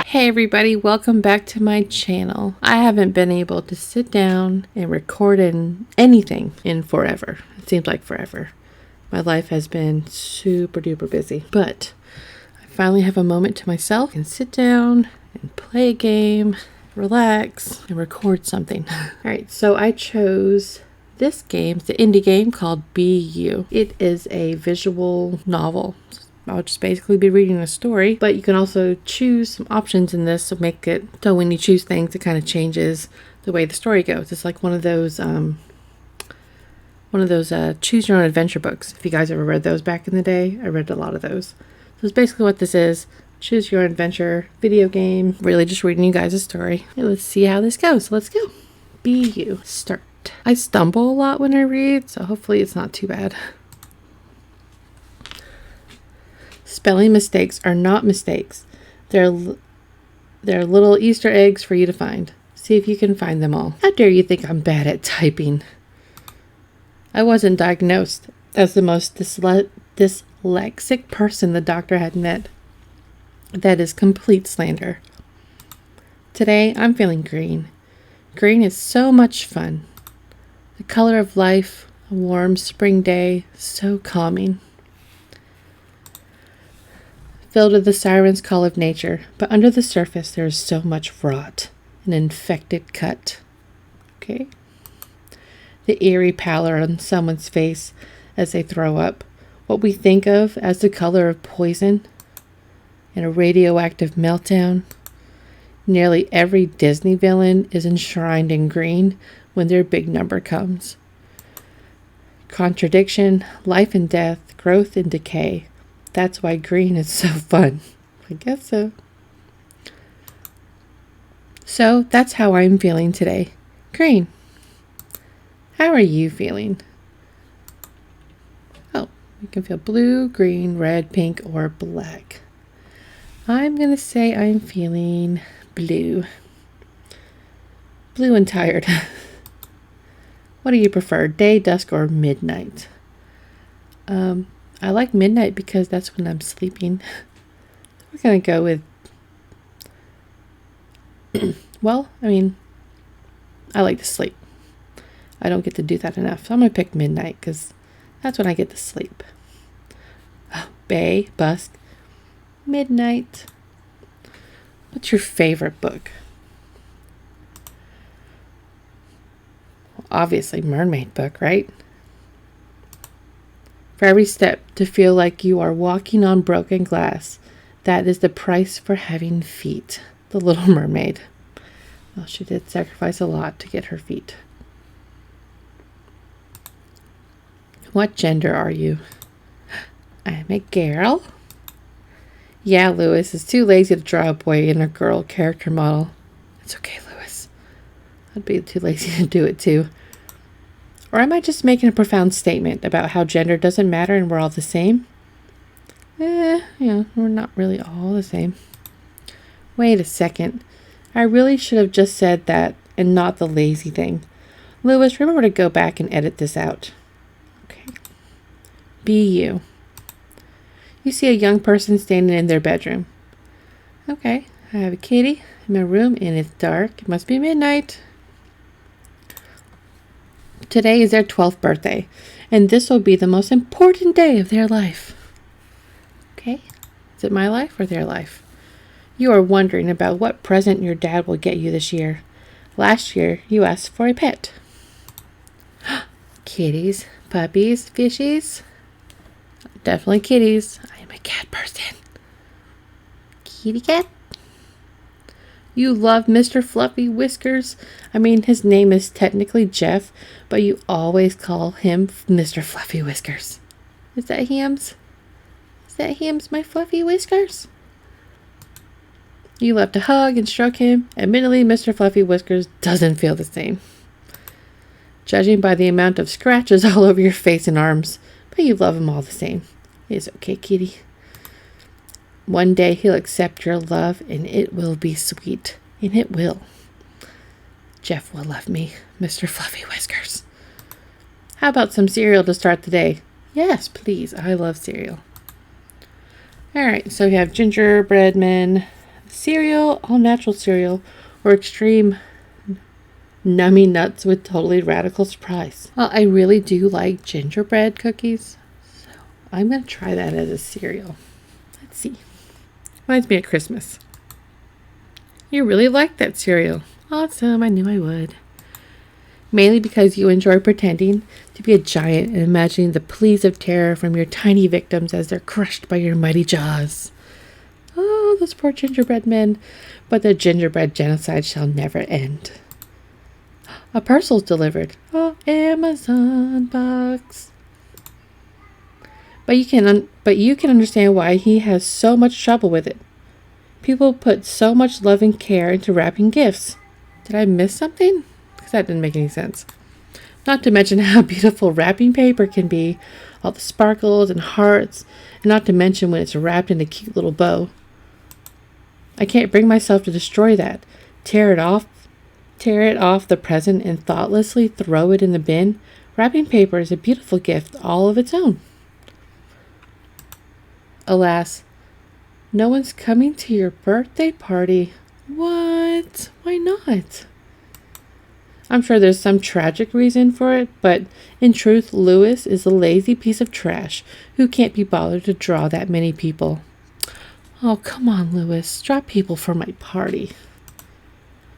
Hey everybody, welcome back to my channel. I haven't been able to sit down and record anything in forever. It seems like forever. My life has been super duper busy, but I finally have a moment to myself and sit down and play a game, relax, and record something. Alright, so I chose this game. It's an indie game called Be You. It is a visual novel. I'll just basically be reading a story, but you can also choose some options in this to make it so when you choose things, it kind of changes the way the story goes. It's like one of those choose your own adventure books. If you guys ever read those back in the day, I read a lot of those. So it's basically what this is. Choose your own adventure video game. Really just reading you guys a story. And let's see how this goes. So let's go. Be You. Start. I stumble a lot when I read, so hopefully it's not too bad. Spelling mistakes are not mistakes. They're little Easter eggs for you to find. See if you can find them all. How dare you think I'm bad at typing? I wasn't diagnosed as the most dyslexic person the doctor had met. That is complete slander. Today, I'm feeling green. Green is so much fun. The color of life, a warm spring day, so calming. Filled with the siren's call of nature, but under the surface there is so much rot, an infected cut. Okay. The eerie pallor on someone's face as they throw up, what we think of as the color of poison, and a radioactive meltdown. Nearly every Disney villain is enshrined in green when their big number comes. Contradiction, life and death, growth and decay. That's why green is so fun. I guess so. So that's how I'm feeling today. Green. How are you feeling? Oh, you can feel blue, green, red, pink, or black. I'm going to say I'm feeling blue. Blue and tired. What do you prefer, day, dusk, or midnight? I like midnight because that's when I'm sleeping. We're going to go with... I like to sleep. I don't get to do that enough. So I'm going to pick midnight because that's when I get to sleep. Bay, busk, midnight. What's your favorite book? Well, obviously, mermaid book, right? For every step to feel like you are walking on broken glass. That is the price for having feet. The Little Mermaid. Well, she did sacrifice a lot to get her feet. What gender are you? I'm a girl. Yeah, Lewis is too lazy to draw a boy and a girl character model. It's okay, Lewis. I'd be too lazy to do it too. Or am I just making a profound statement about how gender doesn't matter and we're all the same? We're not really all the same. Wait a second. I really should have just said that and not the lazy thing. Lewis, remember to go back and edit this out. Okay. Be you. You see a young person standing in their bedroom. Okay. I have a kitty in my room and it's dark. It must be midnight. Today is their 12th birthday, and this will be the most important day of their life. Okay, is it my life or their life? You are wondering about what present your dad will get you this year. Last year, you asked for a pet. Kitties, puppies, fishies? Definitely kitties. I am a cat person. Kitty cat? You love Mr. Fluffy Whiskers. I mean, his name is technically Jeff, but you always call him Mr. Fluffy Whiskers. Is that him's? Is that him's, my Fluffy Whiskers? You love to hug and stroke him. Admittedly, Mr. Fluffy Whiskers doesn't feel the same. Judging by the amount of scratches all over your face and arms, but you love him all the same. It's okay, kitty. One day he'll accept your love, and it will be sweet. And it will. Jeff will love me, Mr. Fluffy Whiskers. How about some cereal to start the day? Yes, please. I love cereal. Alright, so we have gingerbread men, cereal, all natural cereal, or extreme nummy nuts with totally radical surprise. Well, I really do like gingerbread cookies, so I'm going to try that as a cereal. Let's see. Reminds me of Christmas. You really like that cereal. Awesome, I knew I would. Mainly because you enjoy pretending to be a giant and imagining the pleas of terror from your tiny victims as they're crushed by your mighty jaws. Oh, those poor gingerbread men. But the gingerbread genocide shall never end. A parcel's delivered. Oh, Amazon box. But you can understand why he has so much trouble with it. People put so much love and care into wrapping gifts. Did I miss something? Because that didn't make any sense. Not to mention how beautiful wrapping paper can be. All the sparkles and hearts. And not to mention when it's wrapped in a cute little bow. I can't bring myself to destroy that. Tear it off the present and thoughtlessly throw it in the bin. Wrapping paper is a beautiful gift all of its own. Alas, no one's coming to your birthday party. What? Why not? I'm sure there's some tragic reason for it, but in truth, Louis is a lazy piece of trash who can't be bothered to draw that many people. Oh, come on, Louis. Draw people for my party.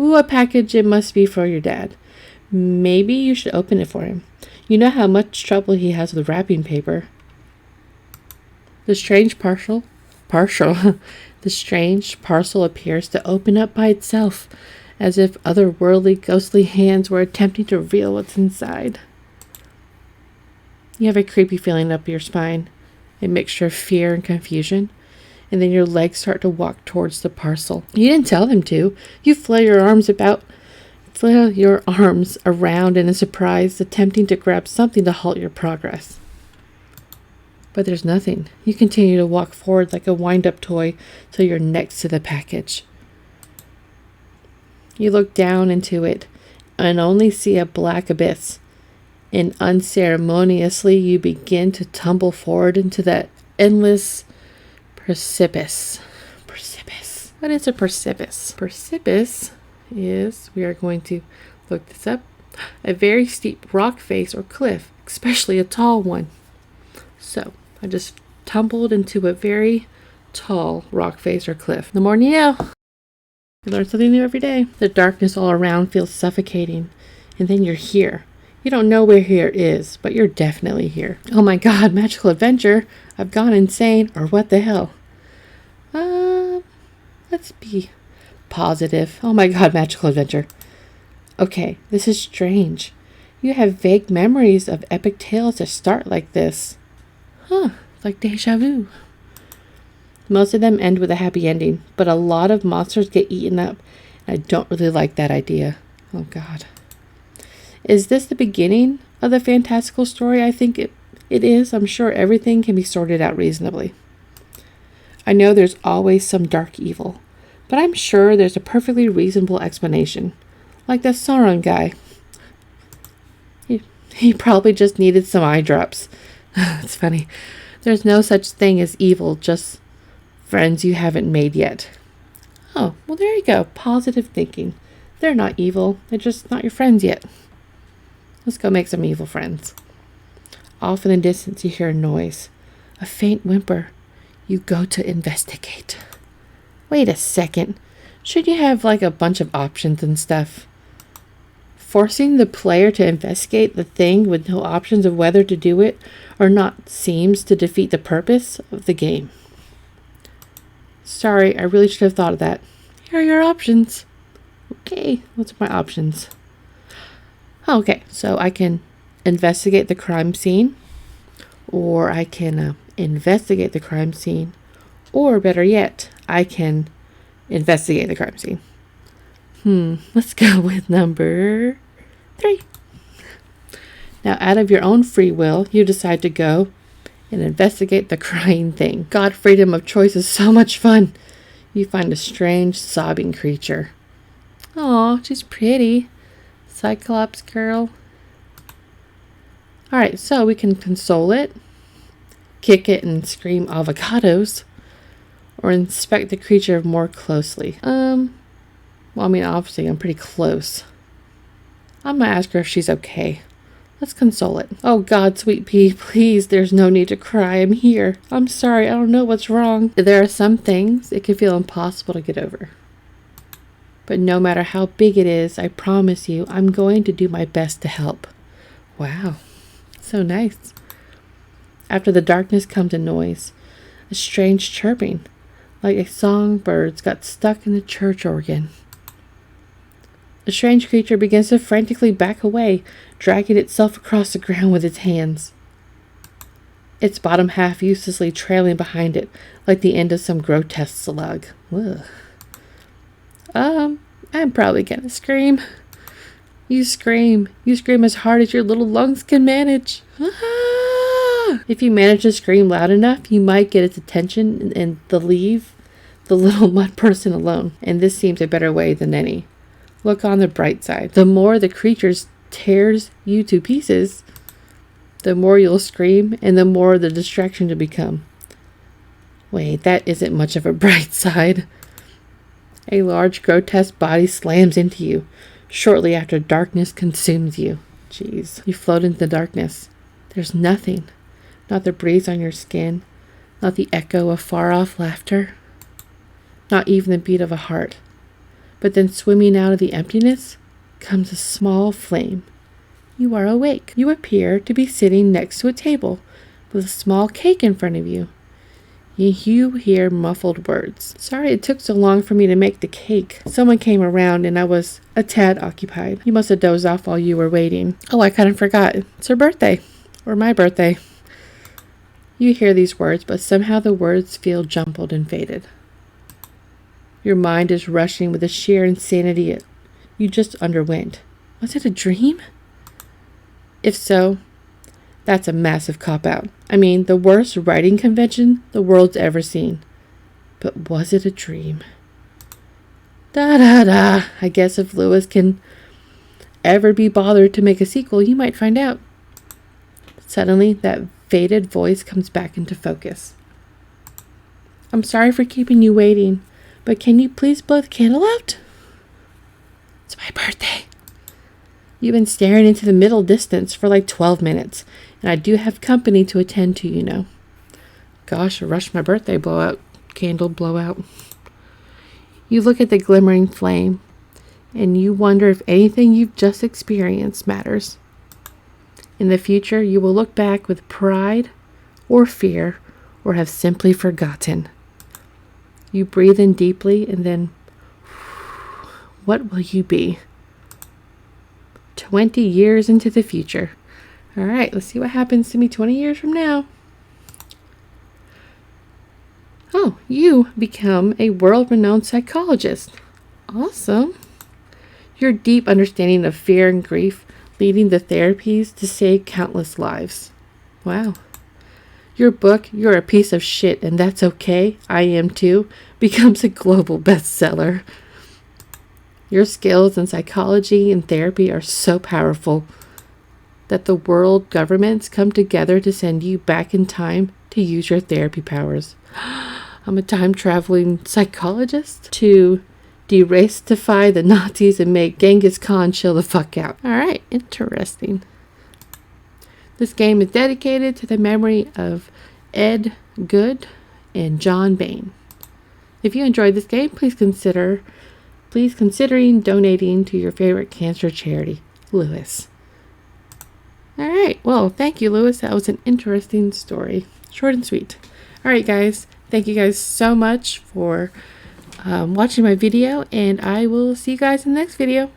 Ooh, a package. It must be for your dad. Maybe you should open it for him. You know how much trouble he has with wrapping paper. The strange the strange parcel appears to open up by itself, as if otherworldly, ghostly hands were attempting to reveal what's inside. You have a creepy feeling up your spine, a mixture of fear and confusion, and then your legs start to walk towards the parcel. You didn't tell them to. You flail your arms around in a surprise, attempting to grab something to halt your progress. But there's nothing. You continue to walk forward like a wind-up toy till you're next to the package. You look down into it and only see a black abyss. And unceremoniously, you begin to tumble forward into that endless precipice. Precipice. What is a precipice? Precipice is, we are going to look this up, a very steep rock face or cliff, especially a tall one. So, I just tumbled into a very tall rock face or cliff. The more you know. You learn something new every day. The darkness all around feels suffocating. And then you're here. You don't know where here is, but you're definitely here. Oh my god, magical adventure. I've gone insane, or what the hell? Let's be positive. Oh my god, magical adventure. Okay, this is strange. You have vague memories of epic tales that start like this. Huh, like deja vu. Most of them end with a happy ending, but a lot of monsters get eaten up, and I don't really like that idea. Oh god. Is this the beginning of the fantastical story? I think it is. I'm sure everything can be sorted out reasonably. I know there's always some dark evil, but I'm sure there's a perfectly reasonable explanation. Like that Sauron guy. He probably just needed some eye drops. It's funny. There's no such thing as evil, just friends you haven't made yet. Oh, well there you go. Positive thinking. They're not evil. They're just not your friends yet. Let's go make some evil friends. Off in the distance you hear a noise. A faint whimper. You go to investigate. Wait a second. Should you have like a bunch of options and stuff? Forcing the player to investigate the thing with no options of whether to do it or not seems to defeat the purpose of the game. Sorry, I really should have thought of that. Here are your options. Okay, what's my options? Okay, so I can investigate the crime scene, or I can investigate the crime scene, or better yet, I can investigate the crime scene. Let's go with number 3. Now, out of your own free will, you decide to go and investigate the crying thing. God, freedom of choice is so much fun. You find a strange, sobbing creature. Aw, she's pretty. Cyclops girl. Alright, so we can console it, kick it, and scream avocados. or inspect the creature more closely? Well, I mean, obviously I'm pretty close. I'm gonna ask her if she's okay. Let's console it. Oh God, sweet pea, please, there's no need to cry. I'm here. I'm sorry, I don't know what's wrong. There are some things it can feel impossible to get over. But no matter how big it is, I promise you, I'm going to do my best to help. Wow, so nice. After the darkness comes a noise, a strange chirping, like a songbirds got stuck in the church organ. The strange creature begins to frantically back away, dragging itself across the ground with its hands. Its bottom half uselessly trailing behind it, like the end of some grotesque slug. Ugh. I'm probably gonna scream. You scream. You scream as hard as your little lungs can manage. Ah! If you manage to scream loud enough, you might get its attention and leave the little mud person alone. And this seems a better way than any. Look on the bright side. The more the creature tears you to pieces, the more you'll scream and the more the distraction to become. Wait, that isn't much of a bright side. A large, grotesque body slams into you, shortly after darkness consumes you. Jeez. You float into the darkness. There's nothing. Not the breeze on your skin. Not the echo of far-off laughter. Not even the beat of a heart. But then swimming out of the emptiness comes a small flame. You are awake. You appear to be sitting next to a table with a small cake in front of you. You hear muffled words. Sorry it took so long for me to make the cake. Someone came around and I was a tad occupied. You must have dozed off while you were waiting. Oh, I kind of forgot. It's her birthday. Or my birthday. You hear these words, but somehow the words feel jumbled and faded. Your mind is rushing with the sheer insanity you just underwent. Was it a dream? If so, that's a massive cop-out. I mean, the worst writing convention the world's ever seen. But was it a dream? Da-da-da. I guess if Lewis can ever be bothered to make a sequel, you might find out. Suddenly, that faded voice comes back into focus. I'm sorry for keeping you waiting, but can you please blow the candle out? It's my birthday. You've been staring into the middle distance for like 12 minutes, and I do have company to attend to, you know. Gosh, I rushed my birthday blowout. Candle blowout. You look at the glimmering flame, and you wonder if anything you've just experienced matters. In the future, you will look back with pride or fear, or have simply forgotten. You breathe in deeply, and then, what will you be? 20 years into the future. All right, let's see what happens to me 20 years from now. Oh, you become a world-renowned psychologist. Awesome. Your deep understanding of fear and grief leading to therapies to save countless lives. Wow. Your book, You're a Piece of Shit and That's Okay, I Am Too, becomes a global bestseller. Your skills in psychology and therapy are so powerful that the world governments come together to send you back in time to use your therapy powers. I'm a time-traveling psychologist to de-racify the Nazis and make Genghis Khan chill the fuck out. All right, interesting. This game is dedicated to the memory of Ed Good and John Bain. If you enjoyed this game, please considering donating to your favorite cancer charity, Lewis. All right, well, thank you, Lewis. That was an interesting story. Short and sweet. All right, guys. Thank you guys so much for watching my video, and I will see you guys in the next video.